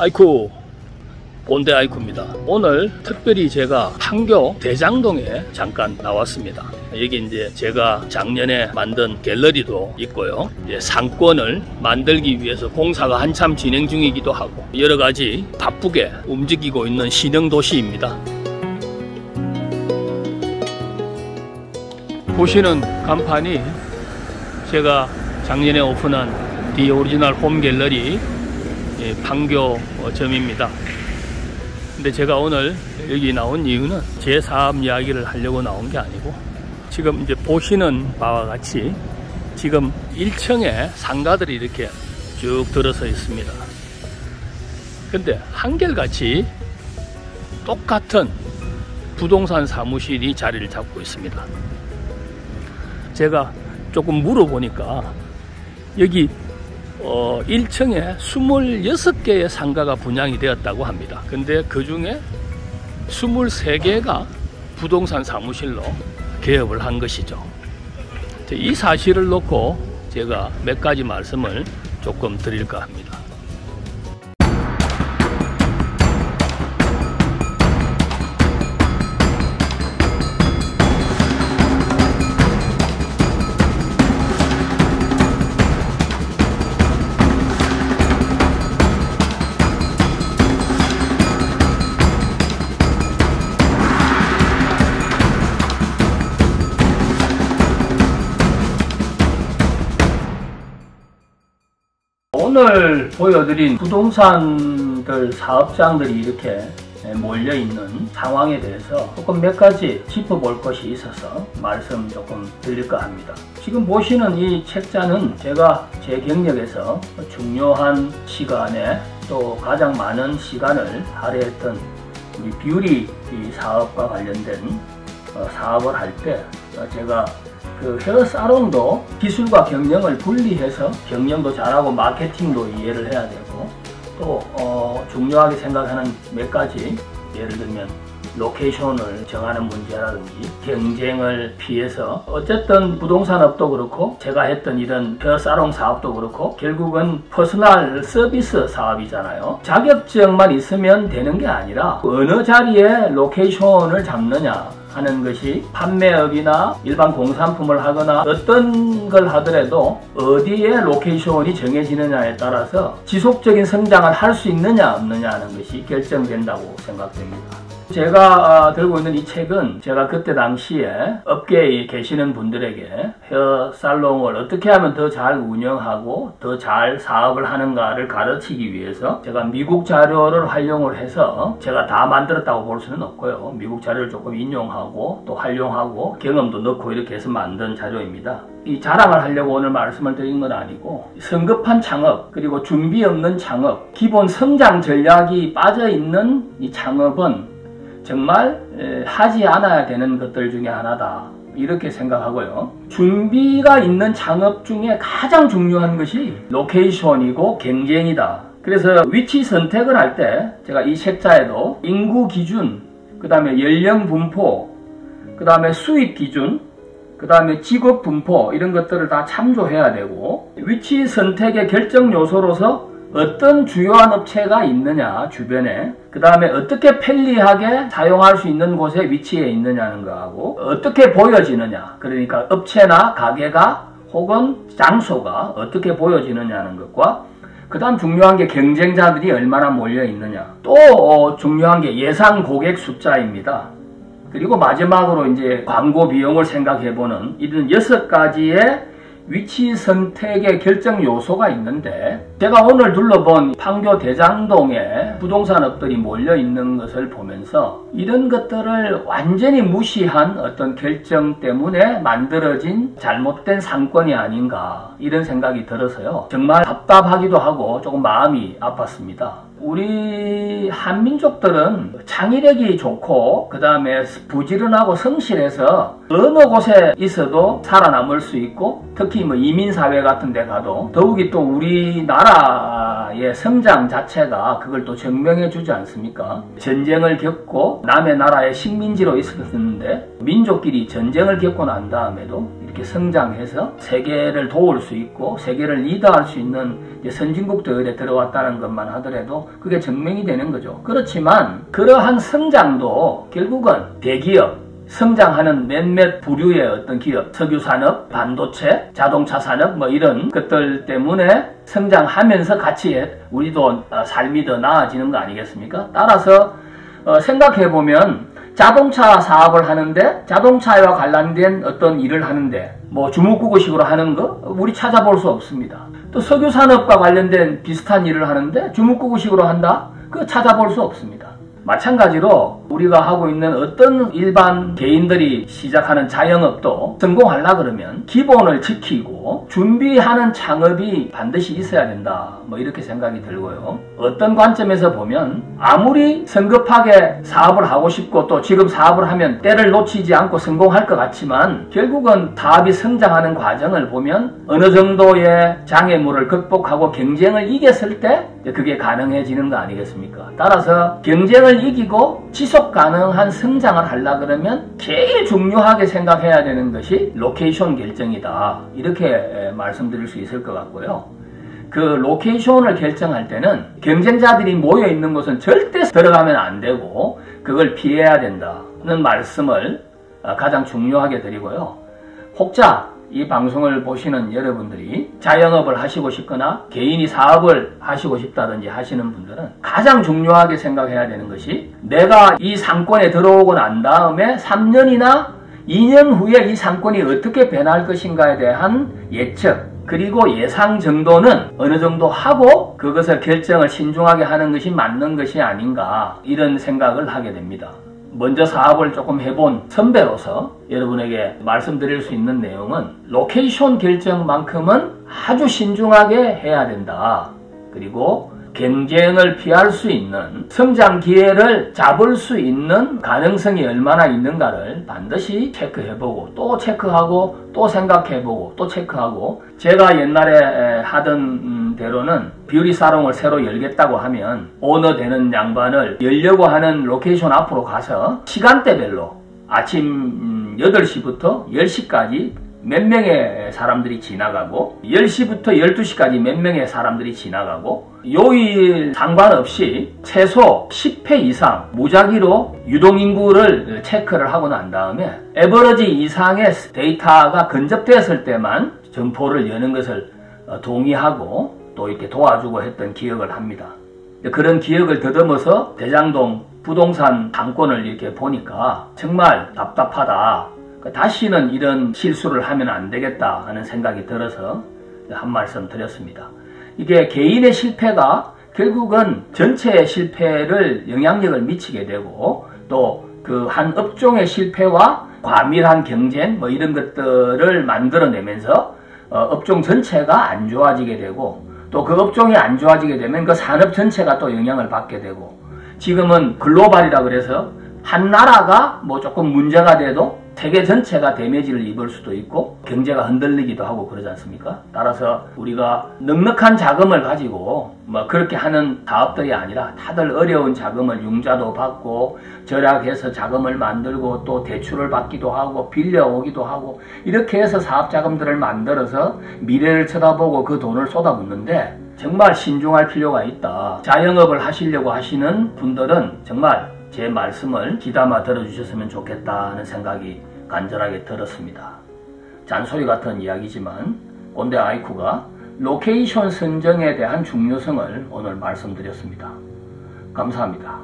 아이쿠, 본대 아이쿠입니다. 오늘 특별히 제가 판교 대장동에 잠깐 나왔습니다. 여기 이제 제가 작년에 만든 갤러리도 있고요. 이제 상권을 만들기 위해서 공사가 한참 진행 중이기도 하고 여러 가지 바쁘게 움직이고 있는 신흥도시입니다. 보시는 간판이 제가 작년에 오픈한 디 오리지널 홈 갤러리 판교점입니다. 근데 제가 오늘 여기 나온 이유는 제 사업 이야기를 하려고 나온 게 아니고 지금 이제 보시는 바와 같이 지금 1층에 상가들이 이렇게 쭉 들어서 있습니다. 근데 한결같이 똑같은 부동산 사무실이 자리를 잡고 있습니다. 제가 조금 물어보니까 여기 1층에 26개의 상가가 분양이 되었다고 합니다. 근데 그 중에 23개가 부동산 사무실로 개업을 한 것이죠. 이 사실을 놓고 제가 몇 가지 말씀을 조금 드릴까 합니다. 오늘 보여드린 부동산들 사업장들이 이렇게 몰려있는 상황에 대해서 조금 몇 가지 짚어볼 것이 있어서 말씀 조금 드릴까 합니다. 지금 보시는 이 책자는 제가 제 경력에서 중요한 시간에 또 가장 많은 시간을 할애했던 우리 뷰리 사업과 관련된 사업을 할 때 제가 그 헤어 사롱도 기술과 경영을 분리해서 경영도 잘하고 마케팅도 이해를 해야 되고 또 중요하게 생각하는 몇 가지, 예를 들면 로케이션을 정하는 문제라든지 경쟁을 피해서 어쨌든 부동산업도 그렇고 제가 했던 이런 헤어 사롱 사업도 그렇고 결국은 퍼스널 서비스 사업이잖아요. 자격증만 있으면 되는 게 아니라 어느 자리에 로케이션을 잡느냐 하는 것이 판매업이나 일반 공산품을 하거나 어떤 걸 하더라도 어디에 로케이션이 정해지느냐에 따라서 지속적인 성장을 할 수 있느냐 없느냐 하는 것이 결정된다고 생각됩니다. 제가 들고 있는 이 책은 제가 그때 당시에 업계에 계시는 분들에게 헤어 살롱을 어떻게 하면 더 잘 운영하고 더 잘 사업을 하는가를 가르치기 위해서 제가 미국 자료를 활용을 해서 제가 다 만들었다고 볼 수는 없고요. 미국 자료를 조금 인용하고 또 활용하고 경험도 넣고 이렇게 해서 만든 자료입니다. 이 자랑을 하려고 오늘 말씀을 드린 건 아니고 성급한 창업 그리고 준비 없는 창업, 기본 성장 전략이 빠져있는 이 창업은 정말 하지 않아야 되는 것들 중에 하나다 이렇게 생각하고요. 준비가 있는 창업 중에 가장 중요한 것이 로케이션이고 경쟁이다. 그래서 위치 선택을 할 때 제가 이 책자에도 인구 기준, 그 다음에 연령 분포, 그 다음에 수익 기준, 그 다음에 직업 분포 이런 것들을 다 참조해야 되고 위치 선택의 결정 요소로서 어떤 주요한 업체가 있느냐 주변에, 그 다음에 어떻게 편리하게 사용할 수 있는 곳에 위치해 있느냐는 거하고 어떻게 보여지느냐, 그러니까 업체나 가게가 혹은 장소가 어떻게 보여지느냐는 것과 그 다음 중요한 게 경쟁자들이 얼마나 몰려 있느냐, 또 중요한 게 예상 고객 숫자입니다. 그리고 마지막으로 이제 광고 비용을 생각해보는 이런 6가지의 위치 선택의 결정 요소가 있는데 제가 오늘 둘러본 판교 대장동에 부동산업들이 몰려있는 것을 보면서 이런 것들을 완전히 무시한 어떤 결정 때문에 만들어진 잘못된 상권이 아닌가 이런 생각이 들어서요. 정말 답답하기도 하고 조금 마음이 아팠습니다. 우리 한민족들은 창의력이 좋고 그 다음에 부지런하고 성실해서 어느 곳에 있어도 살아남을 수 있고 특히 뭐 이민사회 같은 데 가도 더욱이 또 우리나라 나라의 성장 자체가 그걸 또 증명해 주지 않습니까? 전쟁을 겪고 남의 나라의 식민지로 있었는데 민족끼리 전쟁을 겪고 난 다음에도 이렇게 성장해서 세계를 도울 수 있고 세계를 리드할 수 있는 선진국들에 들어왔다는 것만 하더라도 그게 증명이 되는 거죠. 그렇지만 그러한 성장도 결국은 대기업, 성장하는 몇몇 부류의 어떤 기업, 석유산업, 반도체, 자동차 산업 뭐 이런 것들 때문에 성장하면서 같이 우리도 삶이 더 나아지는 거 아니겠습니까? 따라서 생각해보면 자동차 사업을 하는데 자동차와 관련된 어떤 일을 하는데 뭐 주무구구식으로 하는 거 우리 찾아볼 수 없습니다. 또 석유산업과 관련된 비슷한 일을 하는데 주무구구식으로 한다? 그거 찾아볼 수 없습니다. 마찬가지로 우리가 하고 있는 어떤 일반 개인들이 시작하는 자영업도 성공하려 그러면 기본을 지키고 준비하는 창업이 반드시 있어야 된다. 뭐 이렇게 생각이 들고요. 어떤 관점에서 보면 아무리 성급하게 사업을 하고 싶고 또 지금 사업을 하면 때를 놓치지 않고 성공할 것 같지만 결국은 사업이 성장하는 과정을 보면 어느 정도의 장애물을 극복하고 경쟁을 이겼을 때 그게 가능해지는 거 아니겠습니까? 따라서 경쟁을 이기고 지속 가능한 성장을 하려 그러면 제일 중요하게 생각해야 되는 것이 로케이션 결정이다. 이렇게 말씀드릴 수 있을 것 같고요. 그 로케이션을 결정할 때는 경쟁자들이 모여 있는 곳은 절대 들어가면 안 되고 그걸 피해야 된다는 말씀을 가장 중요하게 드리고요. 혹자 이 방송을 보시는 여러분들이 자영업을 하시고 싶거나 개인이 사업을 하시고 싶다든지 하시는 분들은 가장 중요하게 생각해야 되는 것이 내가 이 상권에 들어오고 난 다음에 3년이나 2년 후에 이 상권이 어떻게 변할 것인가에 대한 예측 그리고 예상 정도는 어느 정도 하고 그것을 결정을 신중하게 하는 것이 맞는 것이 아닌가 이런 생각을 하게 됩니다. 먼저 사업을 조금 해본 선배로서 여러분에게 말씀드릴 수 있는 내용은 로케이션 결정만큼은 아주 신중하게 해야 된다. 그리고 경쟁을 피할 수 있는 성장 기회를 잡을 수 있는 가능성이 얼마나 있는가를 반드시 체크해보고 또 체크하고 또 생각해보고 또 체크하고 제가 옛날에 하던 대로는 뷰티 사롱을 새로 열겠다고 하면 오너 되는 양반을 열려고 하는 로케이션 앞으로 가서 시간대별로 아침 8시부터 10시까지 몇 명의 사람들이 지나가고 10시부터 12시까지 몇 명의 사람들이 지나가고 요일 상관없이 최소 10회 이상 무작위로 유동인구를 체크를 하고 난 다음에 에버러지 이상의 데이터가 근접되었을 때만 점포를 여는 것을 동의하고 또 이렇게 도와주고 했던 기억을 합니다. 그런 기억을 더듬어서 대장동 부동산 상권을 이렇게 보니까 정말 답답하다. 다시는 이런 실수를 하면 안 되겠다 하는 생각이 들어서 한 말씀 드렸습니다. 이게 개인의 실패가 결국은 전체의 실패를 영향력을 미치게 되고 또 그 한 업종의 실패와 과밀한 경쟁 뭐 이런 것들을 만들어내면서 업종 전체가 안 좋아지게 되고 또 그 업종이 안 좋아지게 되면 그 산업 전체가 또 영향을 받게 되고 지금은 글로벌이라 그래서 한 나라가 뭐 조금 문제가 돼도 세계 전체가 데미지를 입을 수도 있고 경제가 흔들리기도 하고 그러지 않습니까? 따라서 우리가 넉넉한 자금을 가지고 뭐 그렇게 하는 사업들이 아니라 다들 어려운 자금을 융자도 받고 절약해서 자금을 만들고 또 대출을 받기도 하고 빌려오기도 하고 이렇게 해서 사업 자금들을 만들어서 미래를 쳐다보고 그 돈을 쏟아붓는데 정말 신중할 필요가 있다. 자영업을 하시려고 하시는 분들은 정말 제 말씀을 귀담아 들어주셨으면 좋겠다는 생각이 간절하게 들었습니다. 잔소리 같은 이야기지만 꼰대 아이쿠가 로케이션 선정에 대한 중요성을 오늘 말씀드렸습니다. 감사합니다.